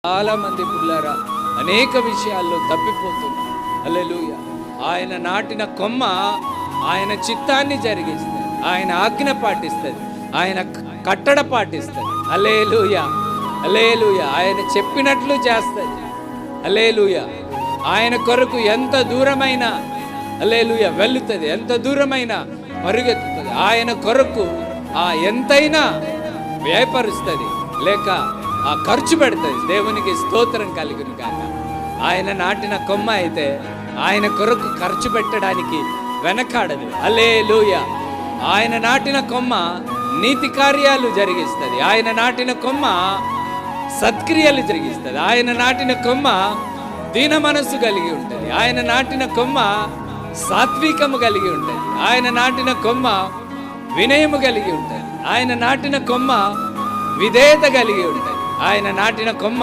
చాలా మంది పుల్లారా అనేక విషయాల్లో తప్పిపోతున్నారు. హల్లెలూయా. ఆయన నాటిన కొమ్మ ఆయన చిత్తాన్ని జరిగిస్తుంది, ఆయన ఆజ్ఞ పాటిస్తుంది, ఆయన కట్టడ పాటిస్తుంది. హల్లెలూయా, హల్లెలూయా. ఆయన చెప్పినట్లు చేస్తుంది. హల్లెలూయా. ఆయన కొరకు ఎంత దూరమైనా హల్లెలూయా వెళ్తుంది, ఎంత దూరమైనా పరుగెత్తుతుంది. ఆయన కొరకు ఎంతైనా వ్యయపరుస్తుంది, లేక ఖర్చు పెడుతుంది. దేవునికి స్తోత్రం కలుగును గాక. ఆయన నాటిన కొమ్మ అయితే ఆయన కొరకు ఖర్చు పెట్టడానికి వెనకాడదు. హల్లెలూయా. ఆయన నాటిన కొమ్మ నీతి కార్యాలు జరిగిస్తుంది. ఆయన నాటిన కొమ్మ సత్క్రియలు జరిగిస్తుంది. ఆయన నాటిన కొమ్మ దీన మనస్సు కలిగి ఉంటుంది. ఆయన నాటిన కొమ్మ సాత్వికము కలిగి ఉంటుంది. ఆయన నాటిన కొమ్మ వినయము కలిగి ఉంటుంది. ఆయన నాటిన కొమ్మ విధేయత కలిగి ఉంటుంది. ఆయన నాటిన కొమ్మ